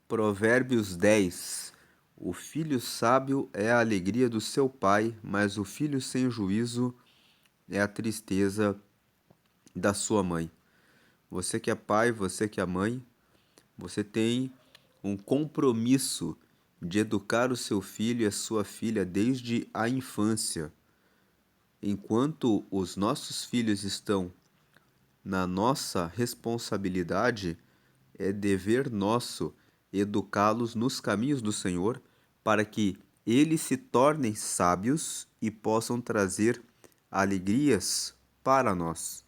Provérbios 10. O filho sábio é a alegria do seu pai, mas o filho sem juízo é a tristeza da sua mãe. Você que é pai, você que é mãe, você tem um compromisso de educar o seu filho e a sua filha desde a infância. Enquanto os nossos filhos estão na nossa responsabilidade, é dever nosso educá-los nos caminhos do Senhor, para que eles se tornem sábios e possam trazer alegrias para nós.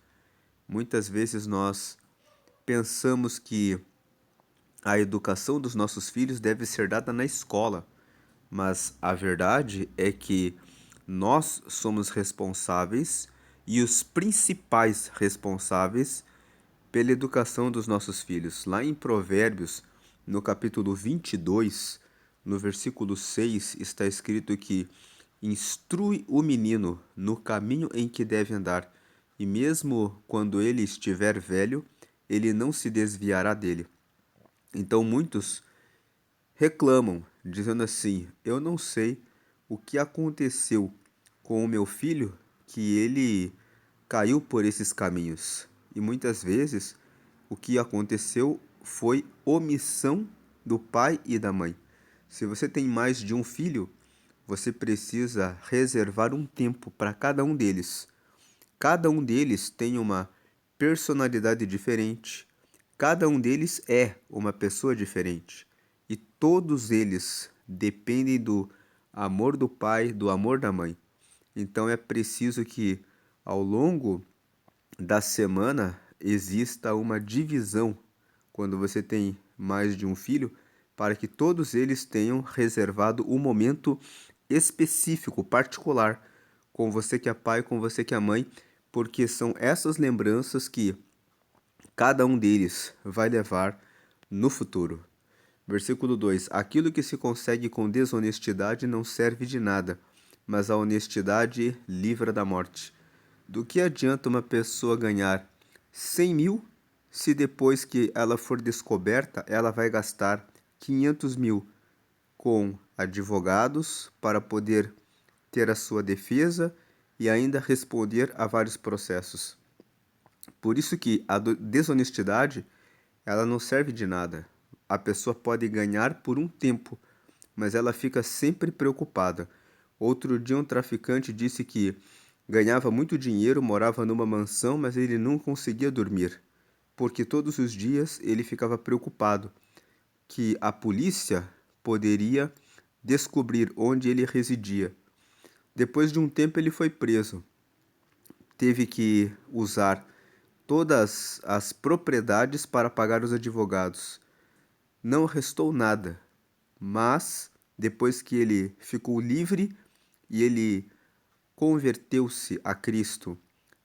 Muitas vezes nós pensamos que a educação dos nossos filhos deve ser dada na escola, mas a verdade é que nós somos responsáveis e os principais responsáveis pela educação dos nossos filhos. Lá em Provérbios, no capítulo 22, no versículo 6, está escrito que instrui o menino no caminho em que deve andar, e mesmo quando ele estiver velho, ele não se desviará dele. Então muitos reclamam, dizendo assim: eu não sei o que aconteceu com o meu filho, que ele caiu por esses caminhos. E muitas vezes o que aconteceu foi omissão do pai e da mãe. Se você tem mais de um filho, você precisa reservar um tempo para cada um deles. Cada um deles tem uma personalidade diferente. Cada um deles é uma pessoa diferente. E todos eles dependem do amor do pai, do amor da mãe. Então é preciso que ao longo da semana exista uma divisão quando você tem mais de um filho, para que todos eles tenham reservado um momento específico, particular, com você que é pai, com você que é mãe, porque são essas lembranças que cada um deles vai levar no futuro. Versículo 2: aquilo que se consegue com desonestidade não serve de nada, mas a honestidade livra da morte. Do que adianta uma pessoa ganhar 100.000 se depois que ela for descoberta, ela vai gastar 500.000 com advogados para poder ter a sua defesa e ainda responder a vários processos? Por isso que a desonestidade, ela não serve de nada. A pessoa pode ganhar por um tempo, mas ela fica sempre preocupada. Outro dia um traficante disse que ganhava muito dinheiro, morava numa mansão, mas ele não conseguia dormir, porque todos os dias ele ficava preocupado que a polícia poderia descobrir onde ele residia. Depois de um tempo ele foi preso. Teve que usar todas as propriedades para pagar os advogados. Não restou nada, mas depois que ele ficou livre e ele converteu-se a Cristo,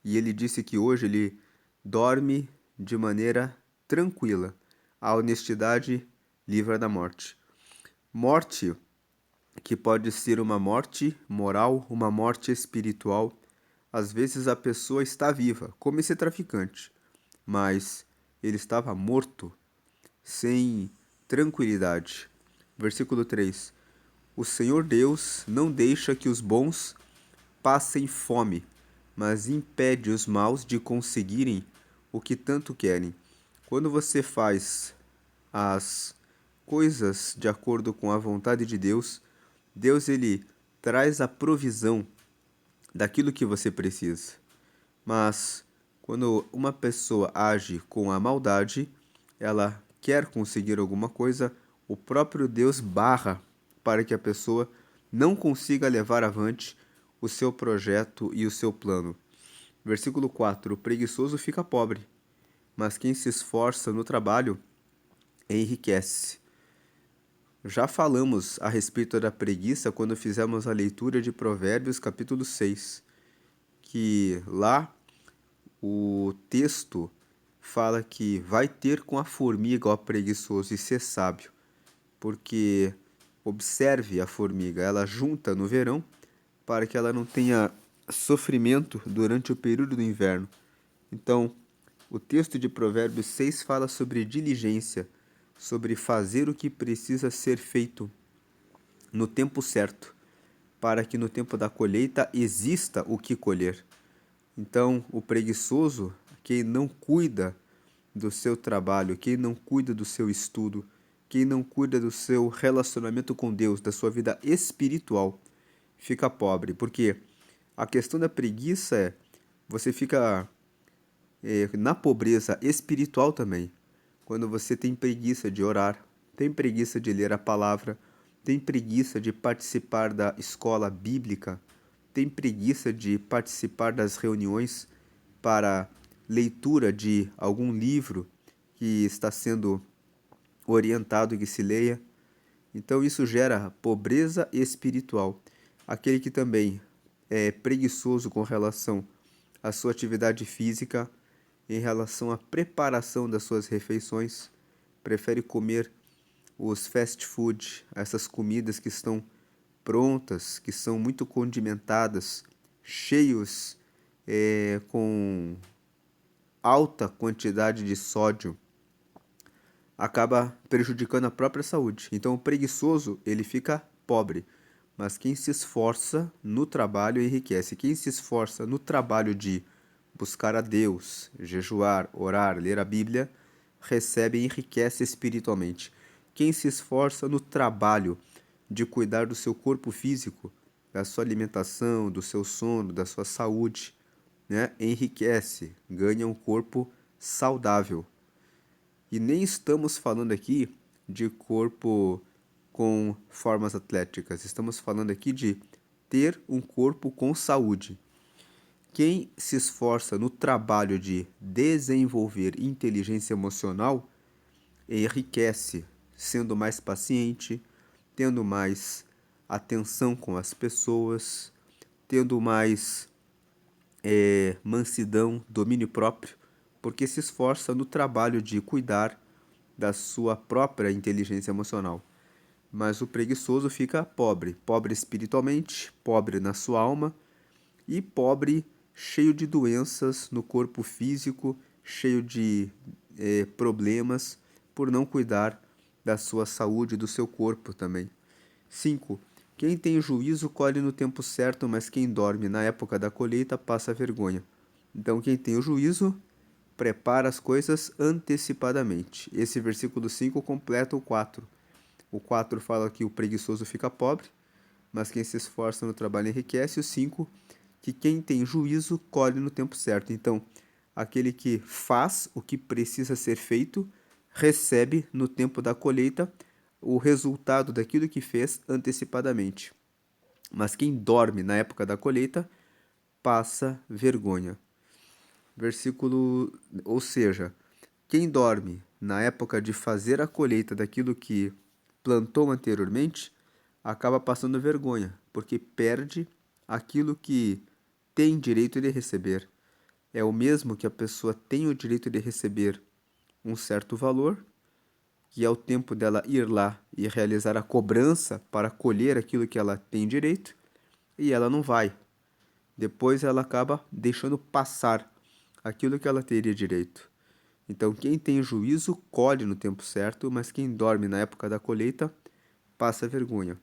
e ele disse que hoje ele dorme de maneira tranquila. A honestidade livra da morte. Morte que pode ser uma morte moral, uma morte espiritual. Às vezes a pessoa está viva, como esse traficante, mas ele estava morto, sem tranquilidade. Versículo 3: o Senhor Deus não deixa que os bons passem fome, mas impede os maus de conseguirem o que tanto querem. Quando você faz as coisas de acordo com a vontade de Deus, Deus ele traz a provisão daquilo que você precisa. Mas quando uma pessoa age com a maldade, ela quer conseguir alguma coisa, o próprio Deus barra para que a pessoa não consiga levar avante o seu projeto e o seu plano. Versículo 4: o preguiçoso fica pobre, mas quem se esforça no trabalho enriquece. Já falamos a respeito da preguiça quando fizemos a leitura de Provérbios capítulo 6, que lá o texto fala que vai ter com a formiga, ó preguiçoso, e ser sábio, porque observe a formiga, ela junta no verão para que ela não tenha sofrimento durante o período do inverno. Então, o texto de Provérbios 6 fala sobre diligência, sobre fazer o que precisa ser feito no tempo certo, para que no tempo da colheita exista o que colher. Então, o preguiçoso, quem não cuida do seu trabalho, quem não cuida do seu estudo, quem não cuida do seu relacionamento com Deus, da sua vida espiritual, fica pobre. Porque a questão da preguiça é, você fica na pobreza espiritual também. Quando você tem preguiça de orar, tem preguiça de ler a palavra, tem preguiça de participar da escola bíblica, tem preguiça de participar das reuniões para leitura de algum livro que está sendo orientado que se leia. Então isso gera pobreza espiritual. Aquele que também é preguiçoso com relação à sua atividade física, em relação à preparação das suas refeições, prefere comer os fast food, essas comidas que estão prontas, que são muito condimentadas, cheios com alta quantidade de sódio, acaba prejudicando a própria saúde. Então, o preguiçoso, ele fica pobre, mas quem se esforça no trabalho enriquece. Quem se esforça no trabalho de buscar a Deus, jejuar, orar, ler a Bíblia, recebe e enriquece espiritualmente. Quem se esforça no trabalho de cuidar do seu corpo físico, da sua alimentação, do seu sono, da sua saúde, né, enriquece, ganha um corpo saudável. E nem estamos falando aqui de corpo com formas atléticas, estamos falando aqui de ter um corpo com saúde. Quem se esforça no trabalho de desenvolver inteligência emocional enriquece, sendo mais paciente, tendo mais atenção com as pessoas, tendo mais mansidão, domínio próprio, porque se esforça no trabalho de cuidar da sua própria inteligência emocional. Mas o preguiçoso fica pobre, pobre espiritualmente, pobre na sua alma e pobre, cheio de doenças no corpo físico, cheio de problemas por não cuidar da sua saúde e do seu corpo também. 5. Quem tem juízo colhe no tempo certo, mas quem dorme na época da colheita passa vergonha. Então, quem tem o juízo prepara as coisas antecipadamente. Esse versículo 5 completa o 4. O 4 fala que o preguiçoso fica pobre, mas quem se esforça no trabalho enriquece. O 5, que quem tem juízo colhe no tempo certo. Então, aquele que faz o que precisa ser feito recebe no tempo da colheita o resultado daquilo que fez antecipadamente. Mas quem dorme na época da colheita passa vergonha. Versículo, ou seja, quem dorme na época de fazer a colheita daquilo que plantou anteriormente acaba passando vergonha, porque perde aquilo que tem direito de receber. É o mesmo que a pessoa tem o direito de receber um certo valor, que é o tempo dela ir lá e realizar a cobrança para colher aquilo que ela tem direito, e ela não vai. Depois ela acaba deixando passar aquilo que ela teria direito. Então, quem tem juízo colhe no tempo certo, mas quem dorme na época da colheita passa vergonha.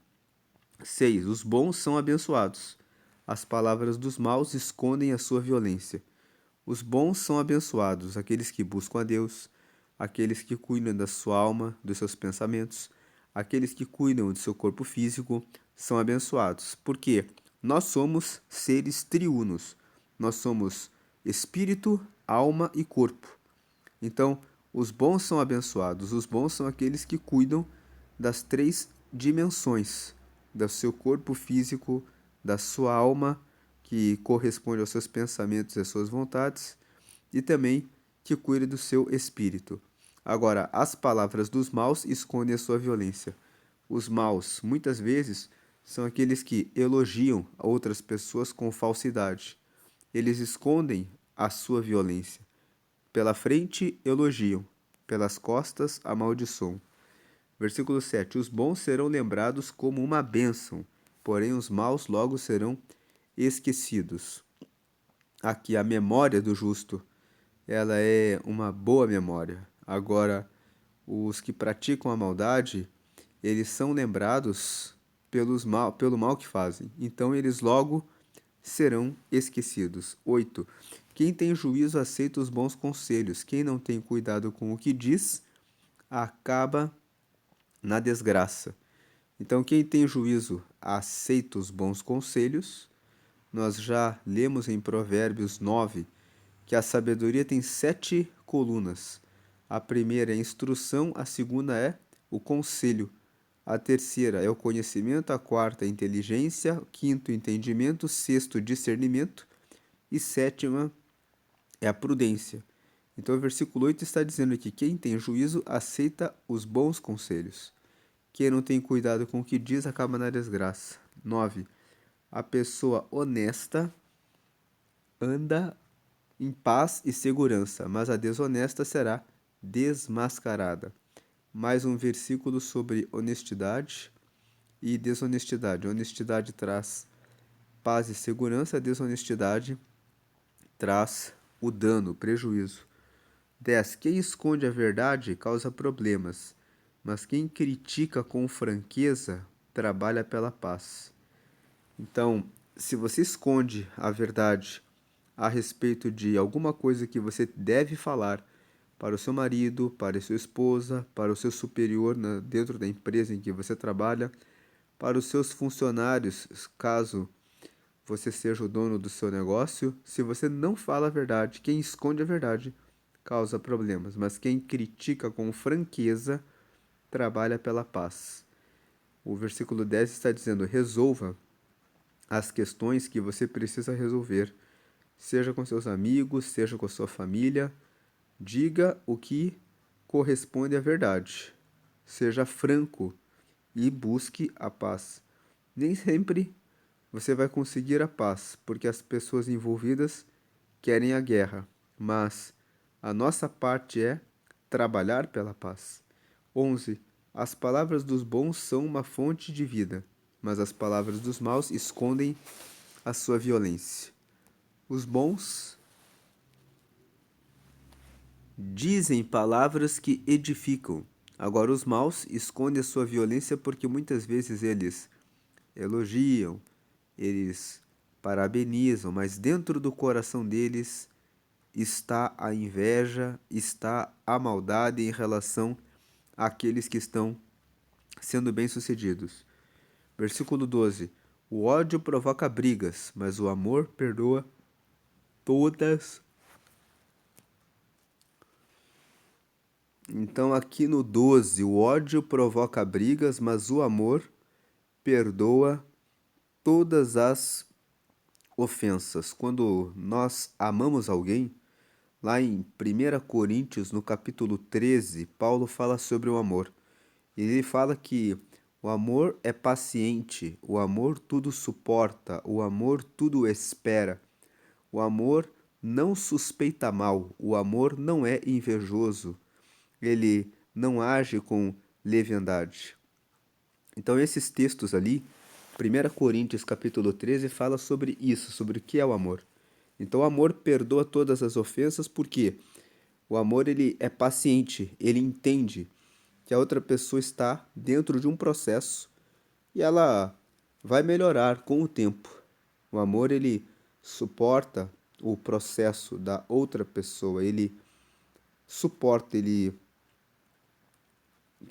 6. Os bons são abençoados. As palavras dos maus escondem a sua violência. Os bons são abençoados, aqueles que buscam a Deus, aqueles que cuidam da sua alma, dos seus pensamentos, aqueles que cuidam do seu corpo físico, são abençoados. Porque nós somos seres triunos. Nós somos espírito, alma e corpo. Então, os bons são abençoados. Os bons são aqueles que cuidam das três dimensões, do seu corpo físico, da sua alma, que corresponde aos seus pensamentos e às suas vontades, e também que cuida do seu espírito. Agora, as palavras dos maus escondem a sua violência. Os maus, muitas vezes, são aqueles que elogiam outras pessoas com falsidade. Eles escondem a sua violência. Pela frente, elogiam. Pelas costas, amaldiçoam. Versículo 7. Os bons serão lembrados como uma bênção, porém os maus logo serão esquecidos. Aqui, a memória do justo, ela é uma boa memória. Agora, Os que praticam a maldade, eles são lembrados pelo mal que fazem. Então eles logo serão esquecidos. 8. Quem tem juízo aceita os bons conselhos. Quem não tem cuidado com o que diz, acaba na desgraça. Então, quem tem juízo aceita os bons conselhos. Nós já lemos em Provérbios 9 que a sabedoria tem 7 colunas. A primeira é a instrução, a segunda é o conselho, a terceira é o conhecimento, a quarta é a inteligência, quinto, entendimento, sexto, discernimento e sétima é a prudência. Então, o versículo 8 está dizendo que quem tem juízo aceita os bons conselhos. Quem não tem cuidado com o que diz acaba na desgraça. 9. A pessoa honesta anda em paz e segurança, mas a desonesta será desmascarada. Mais um versículo sobre honestidade e desonestidade. Honestidade traz paz e segurança, a desonestidade traz o dano, o prejuízo. 10. Quem esconde a verdade causa problemas, mas quem critica com franqueza trabalha pela paz. Então, se você esconde a verdade a respeito de alguma coisa que você deve falar para o seu marido, para a sua esposa, para o seu superior dentro da empresa em que você trabalha, para os seus funcionários, caso você seja o dono do seu negócio, se você não fala a verdade, quem esconde a verdade causa problemas, mas quem critica com franqueza trabalha pela paz. O versículo 10 está dizendo: resolva as questões que você precisa resolver, seja com seus amigos, seja com sua família. Diga o que corresponde à verdade. Seja franco e busque a paz. Nem sempre você vai conseguir a paz, porque as pessoas envolvidas querem a guerra, mas a nossa parte é trabalhar pela paz. 11. As palavras dos bons são uma fonte de vida, mas as palavras dos maus escondem a sua violência. Os bons dizem palavras que edificam. Agora, os maus escondem a sua violência porque muitas vezes eles elogiam, eles parabenizam, mas dentro do coração deles está a inveja, está a maldade em relação àqueles que estão sendo bem-sucedidos. Versículo 12. O ódio provoca brigas, mas o amor perdoa todas. Então, aqui no 12, o ódio provoca brigas, mas o amor perdoa todas as ofensas. Quando nós amamos alguém, lá em 1 Coríntios, no capítulo 13, Paulo fala sobre o amor. Ele fala que o amor é paciente, o amor tudo suporta, o amor tudo espera. O amor não suspeita mal, o amor não é invejoso, ele não age com leviandade. Então esses textos ali, 1 Coríntios capítulo 13 fala sobre isso, sobre o que é o amor. Então o amor perdoa todas as ofensas porque o amor ele é paciente, ele entende que a outra pessoa está dentro de um processo e ela vai melhorar com o tempo. O amor ele suporta o processo da outra pessoa, ele suporta, ele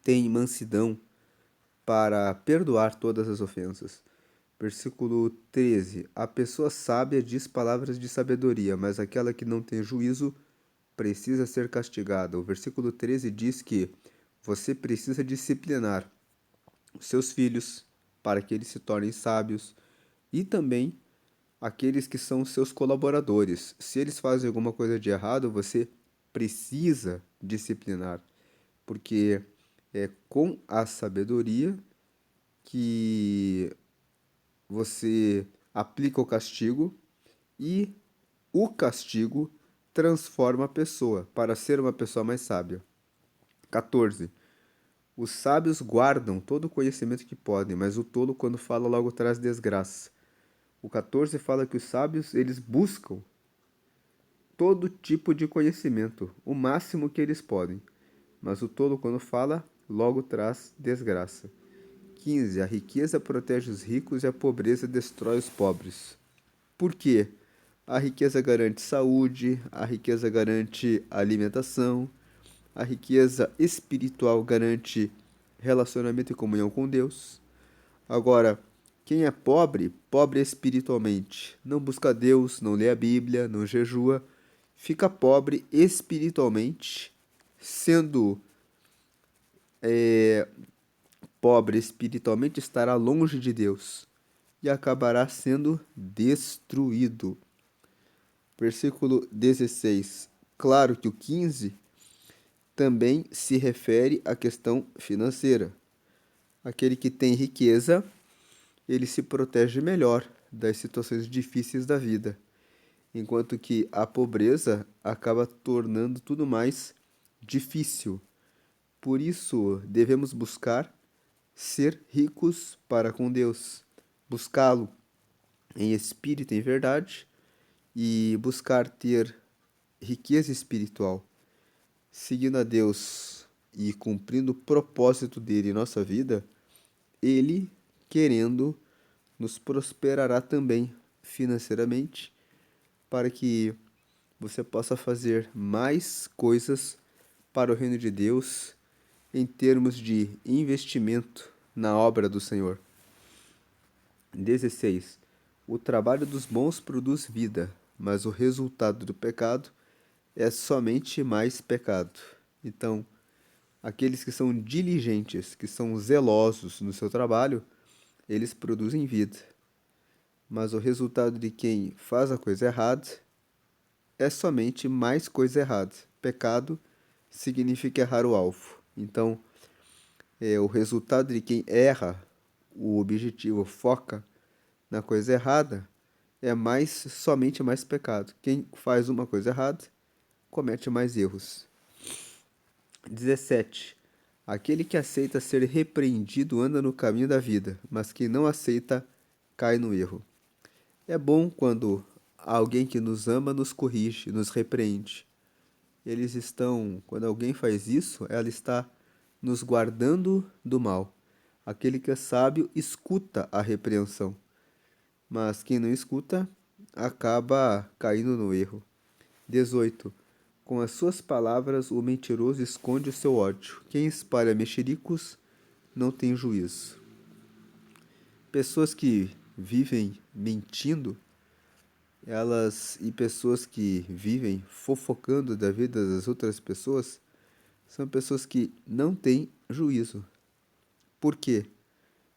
tem mansidão para perdoar todas as ofensas. Versículo 13. A pessoa sábia diz palavras de sabedoria, mas aquela que não tem juízo precisa ser castigada. O versículo 13 diz que você precisa disciplinar os seus filhos para que eles se tornem sábios e também aqueles que são seus colaboradores. Se eles fazem alguma coisa de errado, você precisa disciplinar, porque é com a sabedoria que você aplica o castigo e o castigo transforma a pessoa para ser uma pessoa mais sábia. 14. Os sábios guardam todo o conhecimento que podem, mas o tolo, quando fala, logo traz desgraça. O 14 fala que os sábios, eles buscam todo tipo de conhecimento, o máximo que eles podem. mas o tolo, quando fala, logo traz desgraça. 15. A riqueza protege os ricos e a pobreza destrói os pobres. Por quê? A riqueza garante saúde, a riqueza garante alimentação, a riqueza espiritual garante relacionamento e comunhão com Deus. Agora, quem é pobre, pobre espiritualmente, não busca Deus, não lê a Bíblia, não jejua, fica pobre espiritualmente, sendo pobre espiritualmente, estará longe de Deus e acabará sendo destruído. Versículo 16. Claro que o 15 também se refere à questão financeira. Aquele que tem riqueza, ele se protege melhor das situações difíceis da vida, enquanto que a pobreza acaba tornando tudo mais difícil. Por isso, devemos buscar ser ricos para com Deus, buscá-lo em espírito e em verdade e buscar ter riqueza espiritual, seguindo a Deus e cumprindo o propósito dele em nossa vida, ele, querendo, nos prosperará também financeiramente, para que você possa fazer mais coisas para o reino de Deus em termos de investimento na obra do Senhor. 16. O trabalho dos bons produz vida, mas o resultado do pecado é somente mais pecado. Então, aqueles que são diligentes, que são zelosos no seu trabalho, eles produzem vida. Mas o resultado de quem faz a coisa errada é somente mais coisa errada. Pecado significa errar o alvo. Então, o resultado de quem erra o objetivo, foca na coisa errada, é somente mais pecado. Quem faz uma coisa errada comete mais erros. 17. Aquele que aceita ser repreendido anda no caminho da vida, mas quem não aceita cai no erro. É bom quando alguém que nos ama nos corrige, nos repreende. Quando alguém faz isso, ela está nos guardando do mal. Aquele que é sábio escuta a repreensão, mas quem não escuta acaba caindo no erro. 18. Com as suas palavras, o mentiroso esconde o seu ódio. Quem espalha mexericos não tem juízo. Pessoas que vivem mentindo, e pessoas que vivem fofocando da vida das outras pessoas, são pessoas que não têm juízo. Por quê?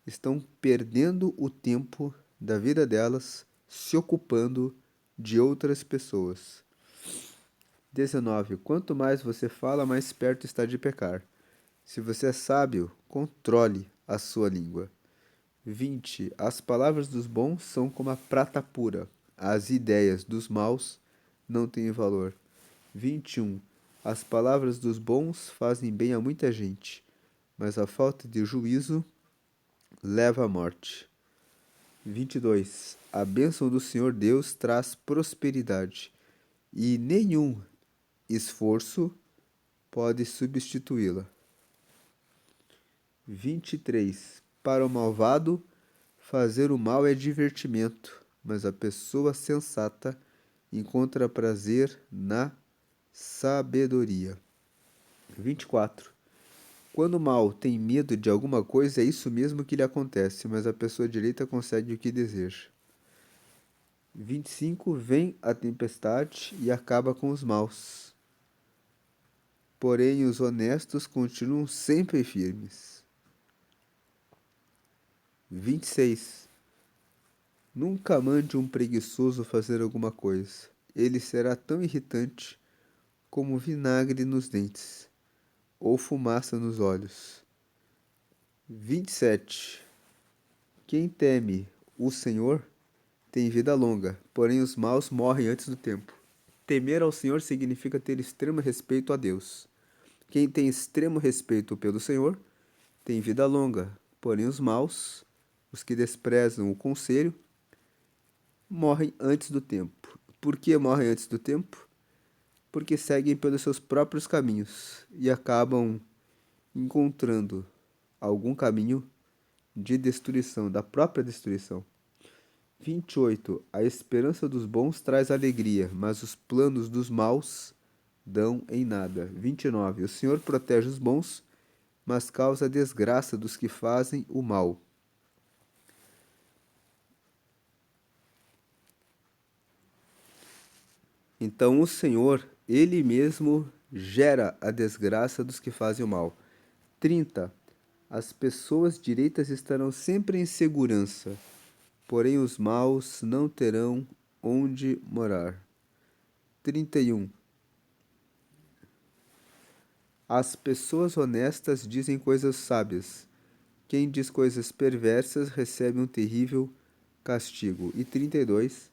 Estão perdendo o tempo da vida delas se ocupando de outras pessoas. 19. Quanto mais você fala, mais perto está de pecar. Se você é sábio, controle a sua língua. 20. As palavras dos bons são como a prata pura. As ideias dos maus não têm valor. 21. As palavras dos bons fazem bem a muita gente, mas a falta de juízo leva à morte. 22. A bênção do Senhor Deus traz prosperidade, e nenhum esforço pode substituí-la. 23. Para o malvado, fazer o mal é divertimento, mas a pessoa sensata encontra prazer na sabedoria. 24. Quando o mal tem medo de alguma coisa, é isso mesmo que lhe acontece, mas a pessoa direita consegue o que deseja. 25. Vem a tempestade e acaba com os maus. Porém, os honestos continuam sempre firmes. 26. Nunca mande um preguiçoso fazer alguma coisa. Ele será tão irritante como vinagre nos dentes ou fumaça nos olhos. 27. Quem teme o Senhor tem vida longa, porém os maus morrem antes do tempo. Temer ao Senhor significa ter extremo respeito a Deus. Quem tem extremo respeito pelo Senhor tem vida longa, porém os maus, os que desprezam o conselho, morrem antes do tempo. Por que morrem antes do tempo? porque seguem pelos seus próprios caminhos e acabam encontrando algum caminho de destruição, da própria destruição. 28. A esperança dos bons traz alegria, mas os planos dos maus dão em nada. 29. O Senhor protege os bons, mas causa desgraça dos que fazem o mal. Então o Senhor, Ele mesmo, gera a desgraça dos que fazem o mal. 30. As pessoas direitas estarão sempre em segurança, porém os maus não terão onde morar. 31. As pessoas honestas dizem coisas sábias. Quem diz coisas perversas recebe um terrível castigo. E 32.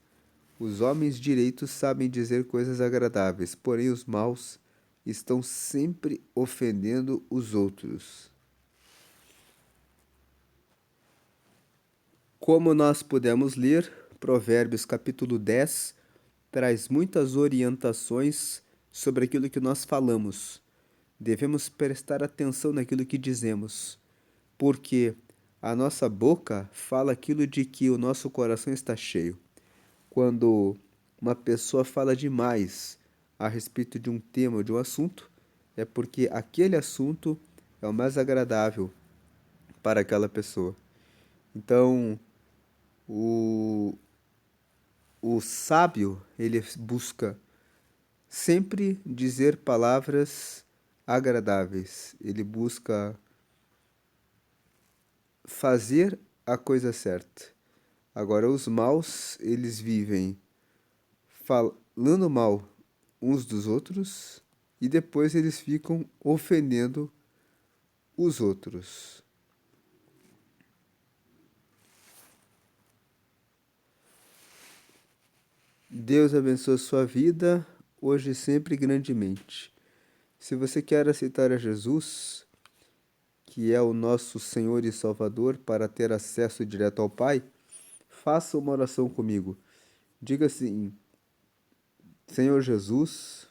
Os homens direitos sabem dizer coisas agradáveis, porém os maus estão sempre ofendendo os outros. Como nós pudemos ler, Provérbios capítulo 10 traz muitas orientações sobre aquilo que nós falamos. Devemos prestar atenção naquilo que dizemos, porque a nossa boca fala aquilo de que o nosso coração está cheio. Quando uma pessoa fala demais a respeito de um tema ou de um assunto, é porque aquele assunto é o mais agradável para aquela pessoa. Então, o, o sábio, ele busca sempre dizer palavras agradáveis. Ele busca fazer a coisa certa. Agora, os maus, eles vivem falando mal uns dos outros e depois eles ficam ofendendo os outros. Deus abençoe a sua vida, hoje e sempre grandemente. Se você quer aceitar a Jesus, que é o nosso Senhor e Salvador, para ter acesso direto ao Pai, faça uma oração comigo. Diga assim: Senhor Jesus,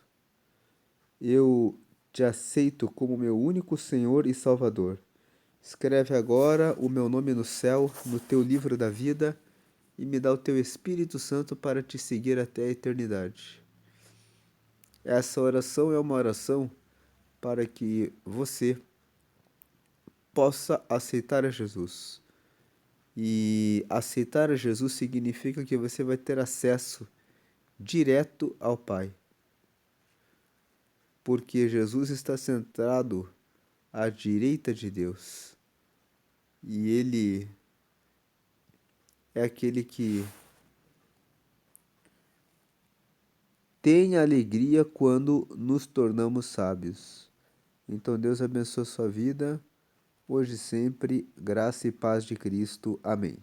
eu te aceito como meu único Senhor e Salvador. Escreve agora o meu nome no céu, no teu livro da vida, e me dá o teu Espírito Santo para te seguir até a eternidade. Essa oração é uma oração para que você possa aceitar a Jesus. E aceitar a Jesus significa que você vai ter acesso direto ao Pai. Porque Jesus está sentado à direita de Deus. E Ele é aquele que tem alegria quando nos tornamos sábios. Então Deus abençoe a sua vida, hoje e sempre, graça e paz de Cristo. Amém.